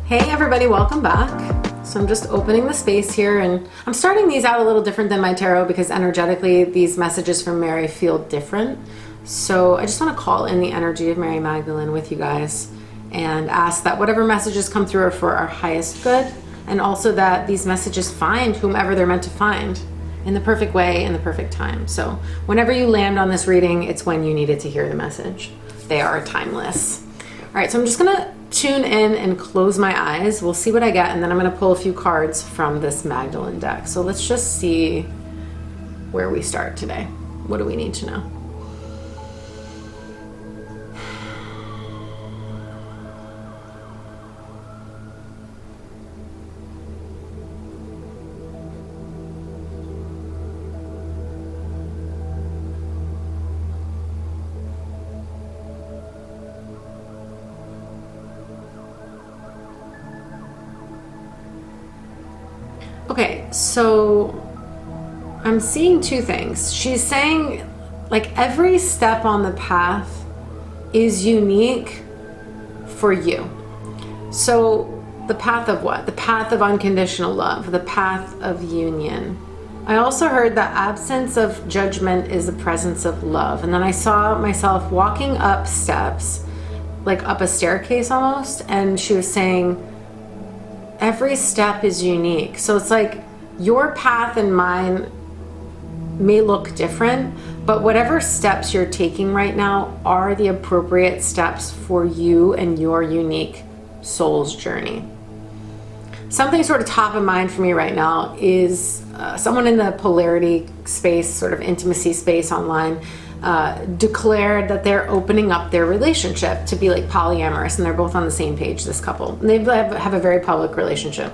Hey everybody, welcome back. So I'm just opening the space here, and I'm starting these out a little different than my tarot because energetically these messages from Mary feel different. So I just want to call in the energy of Mary Magdalen with you guys and ask that whatever messages come through are for our highest good, and also that these messages find whomever they're meant to find in the perfect way, in the perfect time. So whenever you land on this reading, it's when you needed to hear the message. They are timeless. All right, so I'm just gonna tune in and close my eyes. We'll see what I get, and then I'm gonna pull a few cards from this Magdalen deck. So let's just see where we start today. What do we need to know? Okay, so I'm seeing two things. She's saying like every step on the path is unique for you. So the path of what? The path of unconditional love, the path of union. I also heard that absence of judgment is the presence of love. And then I saw myself walking up steps, like up a staircase almost, and she was saying, every step is unique. So it's like your path and mine may look different, but whatever steps you're taking right now are the appropriate steps for you and your unique soul's journey. Something sort of top of mind for me right now is someone in the polarity space, sort of intimacy space online, declared that they're opening up their relationship to be like polyamorous, and they're both on the same page, this couple. And they have a very public relationship.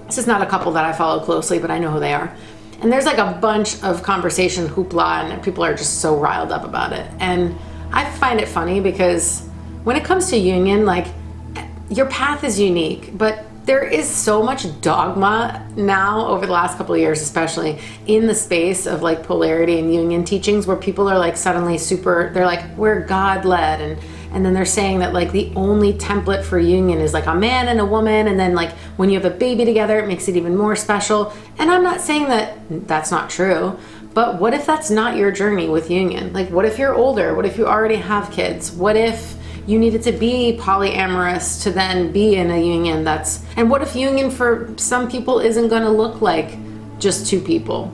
This is not a couple that I follow closely, but I know who they are. And there's like a bunch of conversation hoopla, and people are just so riled up about it. And I find it funny because when it comes to union, like your path is unique, but there is so much dogma now over the last couple of years, especially in the space of like polarity and union teachings, where people are like suddenly they're like, we're God led. And then they're saying that like the only template for union is like a man and a woman. And then like when you have a baby together, it makes it even more special. And I'm not saying that that's not true, but what if that's not your journey with union? Like what if you're older? What if you already have kids? What if you needed to be polyamorous to then be in a union and what if union for some people isn't going to look like just two people?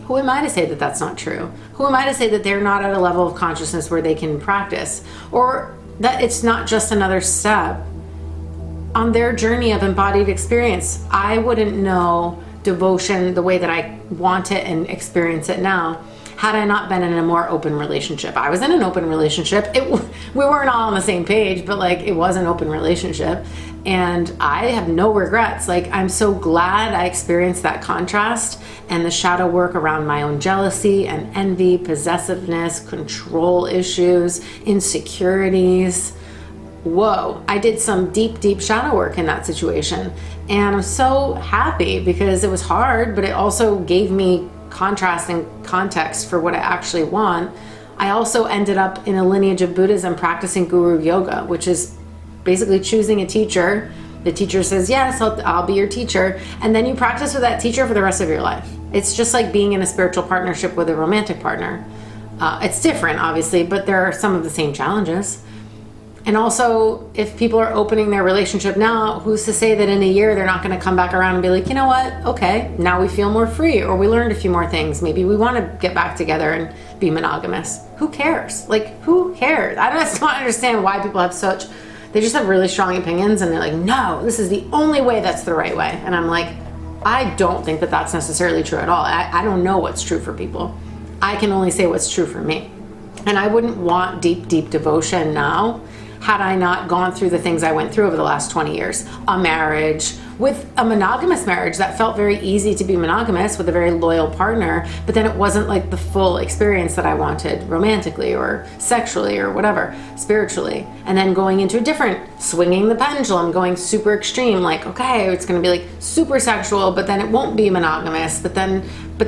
Who am I to say that that's not true? Who am I to say that they're not at a level of consciousness where they can practice, or that it's not just another step on their journey of embodied experience? I wouldn't know devotion the way that I want it and experience it now had I not been in a more open relationship. I was in an open relationship. We weren't all on the same page, but like it was an open relationship. And I have no regrets. Like I'm so glad I experienced that contrast and the shadow work around my own jealousy and envy, possessiveness, control issues, insecurities. Whoa, I did some deep, deep shadow work in that situation. And I'm so happy because it was hard, but it also gave me contrast and context for what I actually want. I also ended up in a lineage of Buddhism practicing guru yoga, which is basically choosing a teacher. The teacher says, yes, I'll be your teacher. And then you practice with that teacher for the rest of your life. It's just like being in a spiritual partnership with a romantic partner. It's different, obviously, but there are some of the same challenges. And also, if people are opening their relationship now, who's to say that in a year they're not going to come back around and be like, you know what? Okay, now we feel more free, or we learned a few more things. Maybe we want to get back together and be monogamous. Who cares? Like, who cares? I just don't understand why people have they just have really strong opinions, and they're like, no, this is the only way that's the right way. And I'm like, I don't think that that's necessarily true at all. I don't know what's true for people. I can only say what's true for me. And I wouldn't want deep, deep devotion now had I not gone through the things I went through over the last 20 years. A marriage, with a monogamous marriage that felt very easy to be monogamous with a very loyal partner, but then it wasn't like the full experience that I wanted romantically or sexually or whatever, spiritually. And then going into a different, swinging the pendulum, going super extreme, like, okay, it's gonna be like super sexual, but then it won't be monogamous, but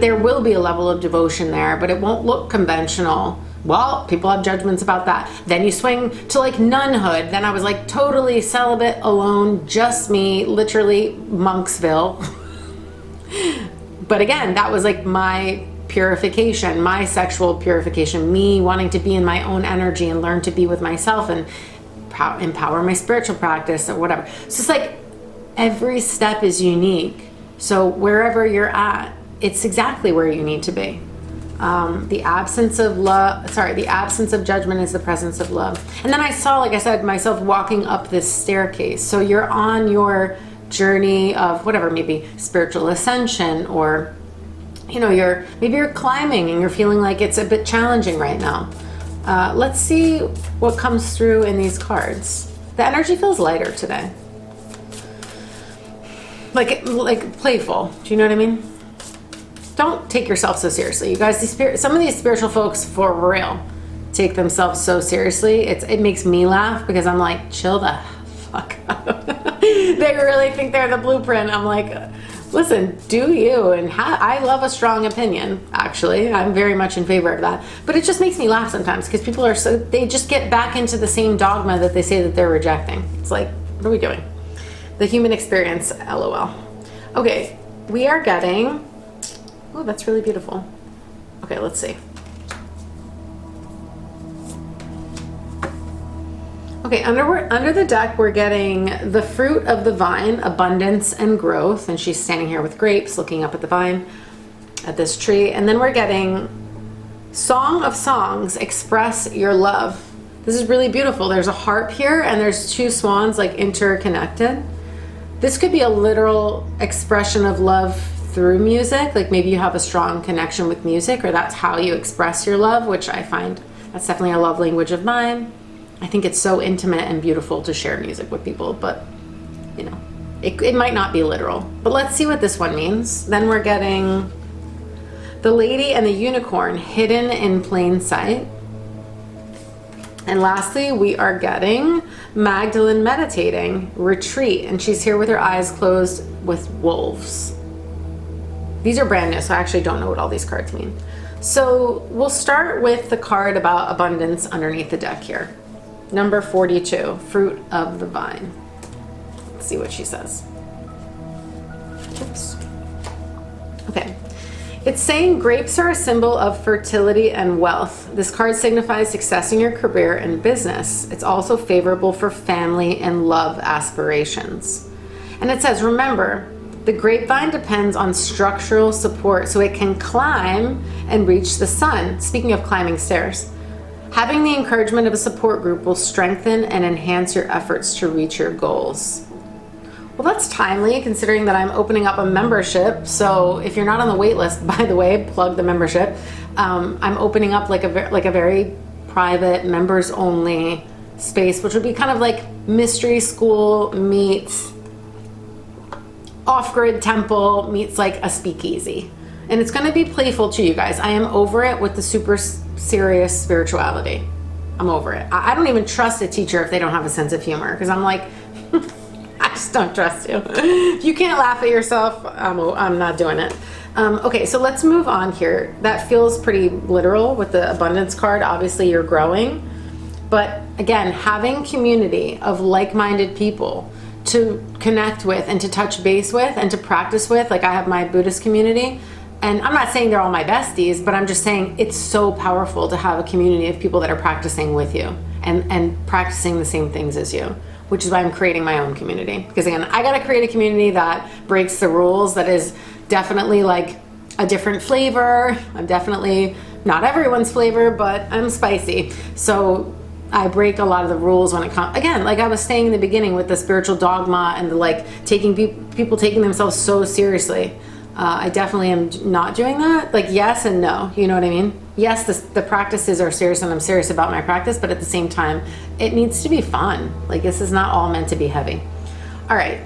there will be a level of devotion there, but it won't look conventional Well, people have judgments about that. Then you swing to like nunhood. Then I was like totally celibate, alone, just me, literally Monksville. But again, that was like my purification, my sexual purification, me wanting to be in my own energy and learn to be with myself and empower my spiritual practice or whatever. So it's like every step is unique. So wherever you're at, it's exactly where you need to be. The absence of judgment is the presence of love. And then I saw, like I said, myself walking up this staircase. So you're on your journey of whatever, maybe spiritual ascension, or maybe you're climbing and you're feeling like it's a bit challenging right now. Let's see what comes through in these cards. The energy feels lighter today. Like playful. Do you know what I mean? Don't take yourself so seriously. You guys, some of these spiritual folks, for real, take themselves so seriously. It makes me laugh because I'm like, chill the fuck out. They really think they're the blueprint. I'm like, listen, do you? And I love a strong opinion, actually. I'm very much in favor of that. But it just makes me laugh sometimes because people they just get back into the same dogma that they say that they're rejecting. It's like, what are we doing? The human experience, LOL. Okay, we are getting, oh, that's really beautiful. Okay, let's see. Okay, under the deck, we're getting the fruit of the vine, abundance and growth. And she's standing here with grapes, looking up at the vine, at this tree. And then we're getting Song of Songs, express your love. This is really beautiful. There's a harp here and there's two swans like interconnected. This could be a literal expression of love through music. Like maybe you have a strong connection with music, or that's how you express your love, which I find that's definitely a love language of mine. I think it's so intimate and beautiful to share music with people, but it might not be literal. But let's see what this one means. Then we're getting the lady and the unicorn, hidden in plain sight. And lastly, we are getting Magdalen meditating, retreat, and she's here with her eyes closed with wolves. These are brand new, so I actually don't know what all these cards mean. So we'll start with the card about abundance underneath the deck here. Number 42, fruit of the vine. Let's see what she says. Oops. Okay. It's saying grapes are a symbol of fertility and wealth. This card signifies success in your career and business. It's also favorable for family and love aspirations. And it says, remember, the grapevine depends on structural support so it can climb and reach the sun. Speaking of climbing stairs. Having the encouragement of a support group will strengthen and enhance your efforts to reach your goals. Well, that's timely considering that I'm opening up a membership. So if you're not on the wait list, by the way, plug the membership. I'm opening up like a very private, members only space, which would be kind of like mystery school meets off-grid temple meets like a speakeasy. And it's going to be playful to you guys. I am over it with the super serious spirituality. I'm over it. I don't even trust a teacher if they don't have a sense of humor, because I'm like, I just don't trust you. If you can't laugh at yourself, I'm not doing it. Okay, so let's move on here. That feels pretty literal with the abundance card. Obviously, you're growing. But again, having community of like-minded people to connect with and to touch base with and to practice with, like I have my Buddhist community. And I'm not saying they're all my besties, but I'm just saying it's so powerful to have a community of people that are practicing with you and practicing the same things as you, which is why I'm creating my own community. Because again, I got to create a community that breaks the rules, that is definitely like a different flavor. I'm definitely not everyone's flavor, but I'm spicy. So I break a lot of the rules when it comes, again, like I was saying in the beginning with the spiritual dogma and the like taking people taking themselves so seriously. I definitely am not doing that. Like yes and no, you know what I mean? Yes, the practices are serious and I'm serious about my practice, but at the same time, it needs to be fun. Like this is not all meant to be heavy. All right.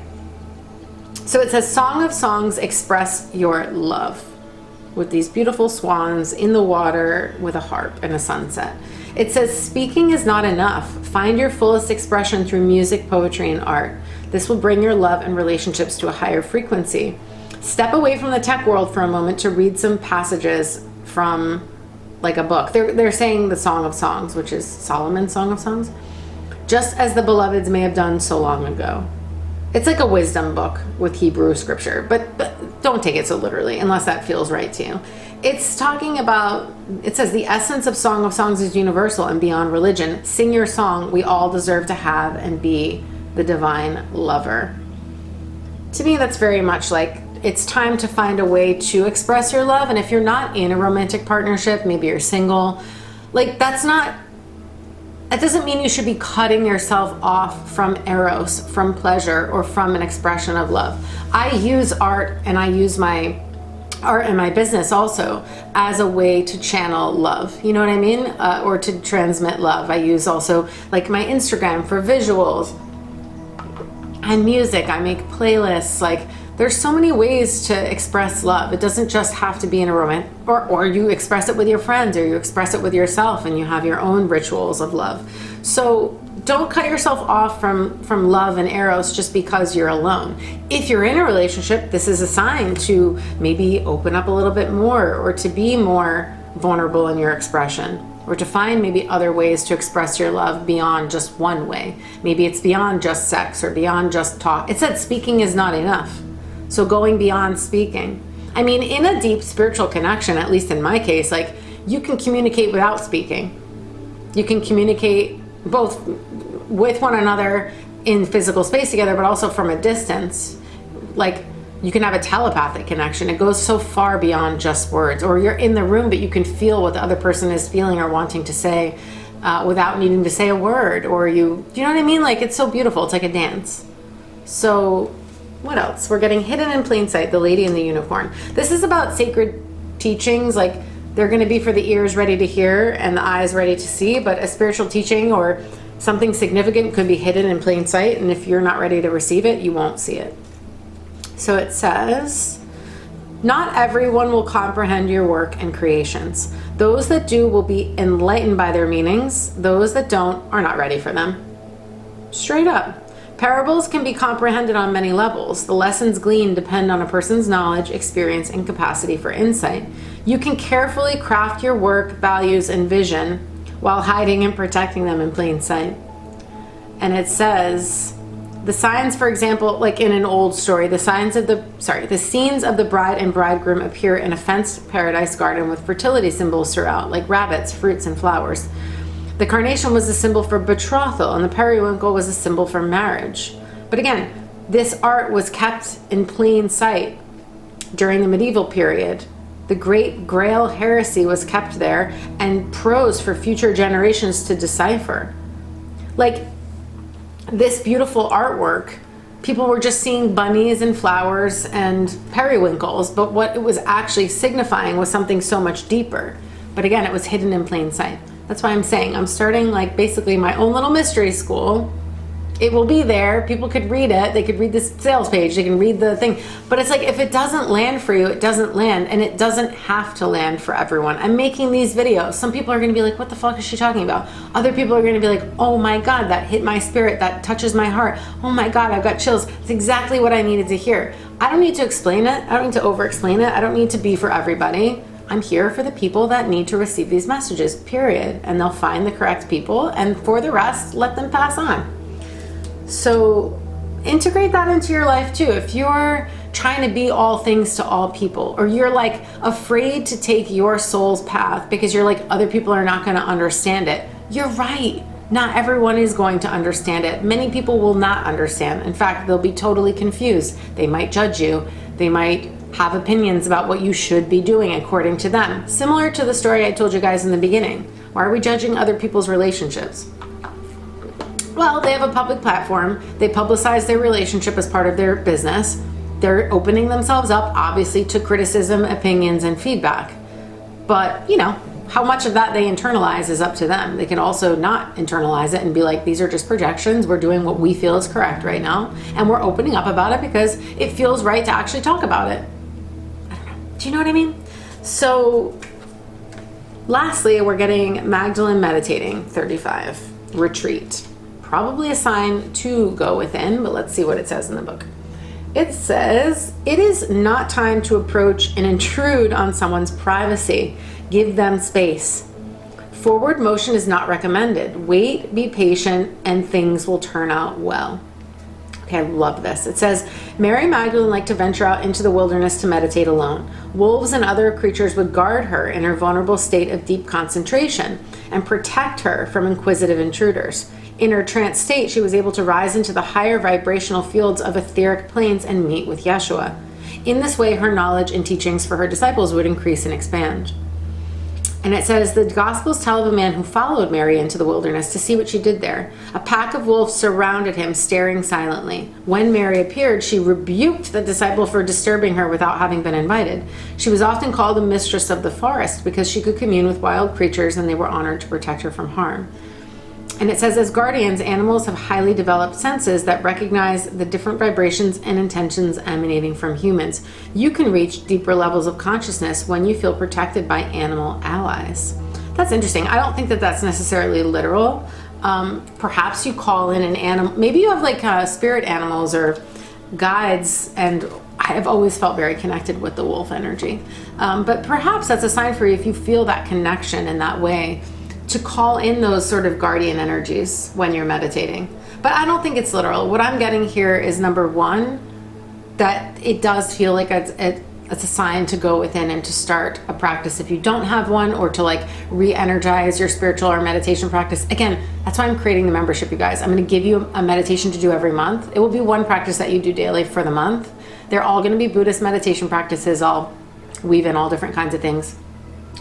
So it says, Song of Songs, express your love, with these beautiful swans in the water with a harp and a sunset. It says, speaking is not enough. Find your fullest expression through music, poetry, and art. This will bring your love and relationships to a higher frequency. Step away from the tech world for a moment to read some passages from like a book. They're saying the Song of Songs, which is Solomon's Song of Songs. Just as the beloveds may have done so long ago. It's like a wisdom book with Hebrew scripture, but don't take it so literally unless that feels right to you. It's talking about, it says, the essence of Song of Songs is universal and beyond religion. Sing your song. We all deserve to have and be the divine lover. To me, that's very much like it's time to find a way to express your love. And if you're not in a romantic partnership, maybe you're single, like that doesn't mean you should be cutting yourself off from eros, from pleasure, or from an expression of love. I use art, and I use my art in my business also as a way to channel love, you know what I mean? Or to transmit love. I use also like my Instagram for visuals and music. I make playlists. Like there's so many ways to express love. It doesn't just have to be in a romance, or you express it with your friends, or you express it with yourself, and you have your own rituals of love. So don't cut yourself off from love and eros just because you're alone. If you're in a relationship, this is a sign to maybe open up a little bit more, or to be more vulnerable in your expression, or to find maybe other ways to express your love beyond just one way. Maybe it's beyond just sex or beyond just talk. It said speaking is not enough. So going beyond speaking. I mean, in a deep spiritual connection, at least in my case, like you can communicate without speaking. You can communicate both with one another in physical space together, but also from a distance. Like you can have a telepathic connection. It goes so far beyond just words. Or you're in the room, but you can feel what the other person is feeling or wanting to say without needing to say a word. Or do you know what I mean? Like it's so beautiful. It's like a dance. So what else? We're getting Hidden in Plain Sight, The Lady and the Unicorn. This is about sacred teachings. Like they're going to be for the ears ready to hear and the eyes ready to see, but a spiritual teaching or something significant could be hidden in plain sight, and if you're not ready to receive it, you won't see it. So it says, not everyone will comprehend your work and creations. Those that do will be enlightened by their meanings. Those that don't are not ready for them. Straight up. Parables can be comprehended on many levels. The lessons gleaned depend on a person's knowledge, experience, and capacity for insight. You can carefully craft your work, values, and vision while hiding and protecting them in plain sight. And it says, the signs, for example, like in an old story, the scenes of the bride and bridegroom appear in a fenced paradise garden with fertility symbols throughout, like rabbits, fruits, and flowers. The carnation was a symbol for betrothal, and the periwinkle was a symbol for marriage. But again, this art was kept in plain sight during the medieval period. The Great Grail heresy was kept there, and prose for future generations to decipher. Like this beautiful artwork, people were just seeing bunnies and flowers and periwinkles, but what it was actually signifying was something so much deeper. But again, it was hidden in plain sight. That's why I'm saying I'm starting like basically my own little mystery school. It will be there. People could read it. They could read this sales page. They can read the thing. But it's like if it doesn't land for you, it doesn't land. And it doesn't have to land for everyone. I'm making these videos. Some people are going to be like, what the fuck is she talking about? Other people are going to be like, oh my God, that hit my spirit. That touches my heart. Oh my God, I've got chills. It's exactly what I needed to hear. I don't need to explain it. I don't need to over-explain it. I don't need to be for everybody. I'm here for the people that need to receive these messages, period. And they'll find the correct people. And for the rest, let them pass on. So integrate that into your life too. If you're trying to be all things to all people, or you're like afraid to take your soul's path because you're like other people are not going to understand it, you're right. Not everyone is going to understand it. Many people will not understand. In fact, they'll be totally confused. They might judge you. They might have opinions about what you should be doing according to them. Similar to the story I told you guys in the beginning. Why are we judging other people's relationships? Well, they have a public platform. They publicize their relationship as part of their business. They're opening themselves up, obviously, to criticism, opinions, and feedback. But, you know, how much of that they internalize is up to them. They can also not internalize it and be like, these are just projections. We're doing what we feel is correct right now. And we're opening up about it because it feels right to actually talk about it. I don't know. Do you know what I mean? So, lastly, we're getting Magdalen Meditating 35, Retreat. Probably a sign to go within, but let's see what it says in the book. It says, it is not time to approach and intrude on someone's privacy. Give them space. Forward motion is not recommended. Wait, be patient, and things will turn out well. Okay, I love this. It says, Mary Magdalen liked to venture out into the wilderness to meditate alone. Wolves and other creatures would guard her in her vulnerable state of deep concentration and protect her from inquisitive intruders. In her trance state, she was able to rise into the higher vibrational fields of etheric planes and meet with Yeshua. In this way, her knowledge and teachings for her disciples would increase and expand. And it says, the Gospels tell of a man who followed Mary into the wilderness to see what she did there. A pack of wolves surrounded him, staring silently. When Mary appeared, she rebuked the disciple for disturbing her without having been invited. She was often called the mistress of the forest because she could commune with wild creatures and they were honored to protect her from harm. And it says, as guardians, animals have highly developed senses that recognize the different vibrations and intentions emanating from humans. You can reach deeper levels of consciousness when you feel protected by animal allies. That's interesting. I don't think that that's necessarily literal. Perhaps you call in an animal. Maybe you have like spirit animals or guides, and I have always felt very connected with the wolf energy. But perhaps that's a sign for you if you feel that connection in that way, to call in those sort of guardian energies when you're meditating. But I don't think it's literal. What I'm getting here is, number one, that it does feel like it's a sign to go within and to start a practice if you don't have one, or to like re-energize your spiritual or meditation practice. Again, that's why I'm creating the membership, you guys. I'm going to give you a meditation to do every month. It will be one practice that you do daily for the month. They're all going to be Buddhist meditation practices. I'll weave in all different kinds of things.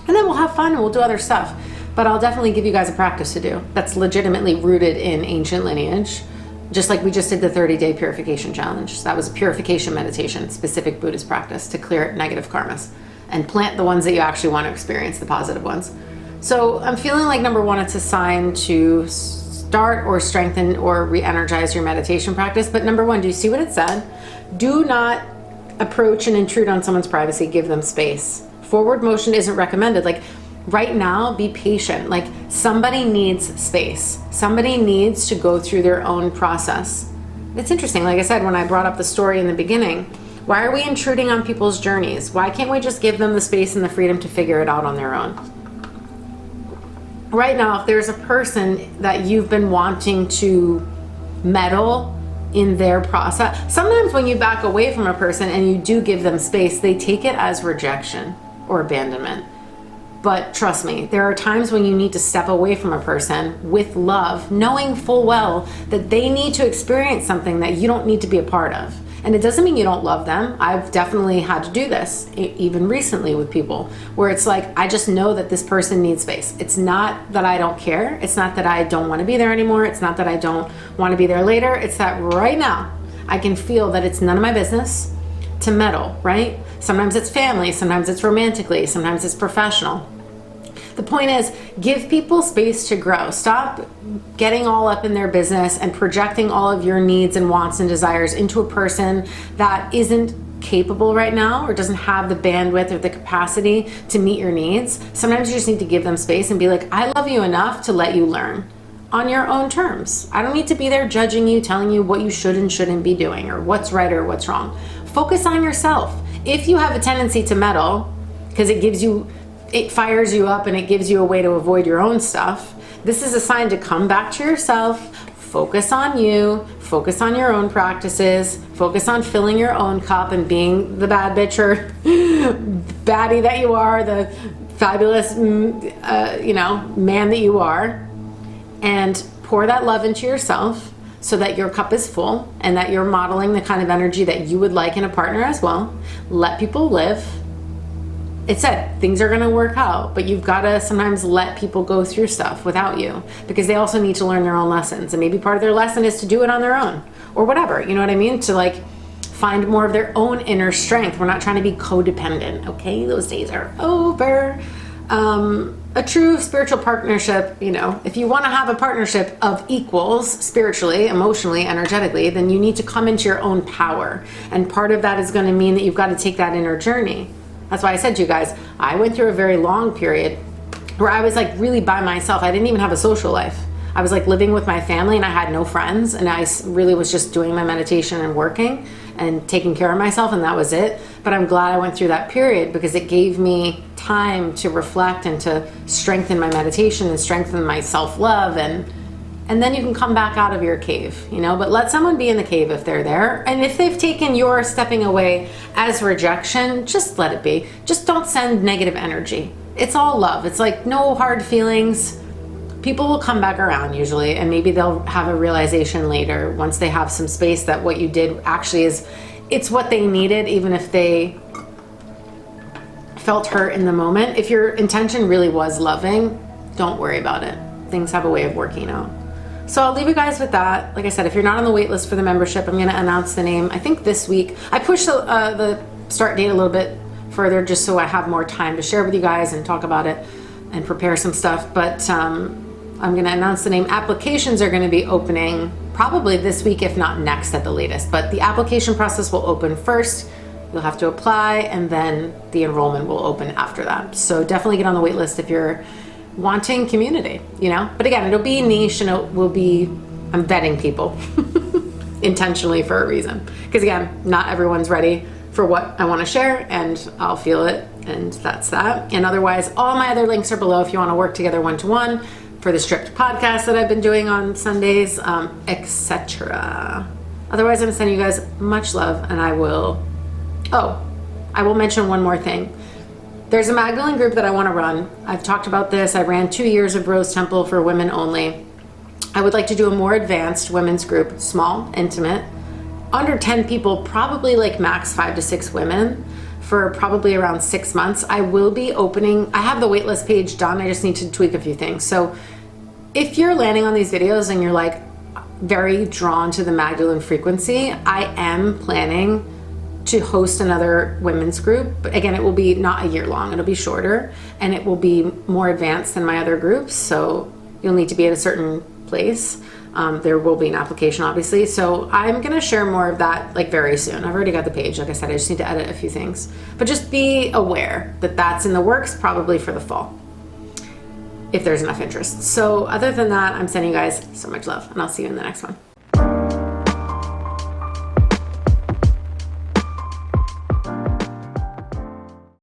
And then we'll have fun and we'll do other stuff. But I'll definitely give you guys a practice to do that's legitimately rooted in ancient lineage, just like we just did the 30-day purification challenge. So that was a purification meditation, specific Buddhist practice to clear negative karmas and plant the ones that you actually want to experience, the positive ones. So I'm feeling like, number one, it's a sign to start or strengthen or re-energize your meditation practice. But number one, do you see what it said? Do not approach and intrude on someone's privacy. Give them space. Forward motion isn't recommended. Like, right now, be patient. Like, somebody needs space. Somebody needs to go through their own process. It's interesting. Like I said, when I brought up the story in the beginning, why are we intruding on people's journeys? Why can't we just give them the space and the freedom to figure it out on their own? Right now, if there's a person that you've been wanting to meddle in their process, sometimes when you back away from a person and you do give them space, they take it as rejection or abandonment. But trust me, there are times when you need to step away from a person with love, knowing full well that they need to experience something that you don't need to be a part of. And it doesn't mean you don't love them. I've definitely had to do this, even recently with people, where it's like, I just know that this person needs space. It's not that I don't care. It's not that I don't want to be there anymore. It's not that I don't want to be there later. It's that right now I can feel that it's none of my business to meddle, right? Sometimes it's family, sometimes it's romantically, sometimes it's professional. The point is, give people space to grow. Stop getting all up in their business and projecting all of your needs and wants and desires into a person that isn't capable right now or doesn't have the bandwidth or the capacity to meet your needs. Sometimes you just need to give them space and be like, I love you enough to let you learn on your own terms. I don't need to be there judging you, telling you what you should and shouldn't be doing or what's right or what's wrong. Focus on yourself. If you have a tendency to meddle because it fires you up and it gives you a way to avoid your own stuff, this is a sign to come back to yourself, focus on you, focus on your own practices, focus on filling your own cup and being the bad bitch or baddie that you are, the fabulous, man that you are, and pour that love into yourself so that your cup is full and that you're modeling the kind of energy that you would like in a partner as well. Let people live. It said things are going to work out, but you've got to sometimes let people go through stuff without you because they also need to learn their own lessons. And maybe part of their lesson is to do it on their own or whatever. You know what I mean? To like find more of their own inner strength. We're not trying to be codependent. Okay. Those days are over. A true spiritual partnership, if you want to have a partnership of equals spiritually, emotionally, energetically, then you need to come into your own power. And part of that is going to mean that you've got to take that inner journey. That's why I said to you guys, I went through a very long period where I was like really by myself. I didn't even have a social life. I was like living with my family and I had no friends, and I really was just doing my meditation and working and taking care of myself, and that was it. But I'm glad I went through that period because it gave me time to reflect and to strengthen my meditation and strengthen my self-love, and then you can come back out of your cave, you know. But let someone be in the cave if they're there. And if they've taken your stepping away as rejection, just let it be. Just don't send negative energy. It's all love. It's like no hard feelings. People will come back around usually, and maybe they'll have a realization later once they have some space that what you did actually it's what they needed, even if they felt hurt in the moment. If your intention really was loving, don't worry about it. Things have a way of working out. So I'll leave you guys with that. Like I said, if you're not on the wait list for the membership, I'm going to announce the name, I think this week. I pushed the start date a little bit further just so I have more time to share with you guys and talk about it and prepare some stuff. But I'm going to announce the name. Applications are going to be opening probably this week, if not next at the latest. But the application process will open first. You'll have to apply, and then the enrollment will open after that. So definitely get on the wait list if you're wanting community, you know. But again, it'll be niche, and it will be, I'm vetting people intentionally for a reason, because again, not everyone's ready for what I want to share, and I'll feel it, and that's that. And otherwise, all my other links are below if you want to work together one-to-one for the stripped podcast that I've been doing on Sundays, etc. Otherwise, I'm sending you guys much love, and I will mention one more thing. There's a Magdalen group that I want to run. I've talked about this. I ran 2 years of Rose Temple for women only. I would like to do a more advanced women's group, small, intimate, under 10 people, probably like max 5 to 6 women for probably around 6 months. I will be opening, I have the waitlist page done. I just need to tweak a few things. So if you're landing on these videos and you're like very drawn to the Magdalen frequency, I am planning to host another women's group. But again, it will be not a year long, it'll be shorter, and it will be more advanced than my other groups. So you'll need to be at a certain place. There will be an application, obviously. So I'm gonna share more of that like very soon. I've already got the page. Like I said, I just need to edit a few things. But just be aware that that's in the works, probably for the fall, if there's enough interest. So other than that, I'm sending you guys so much love, and I'll see you in the next one.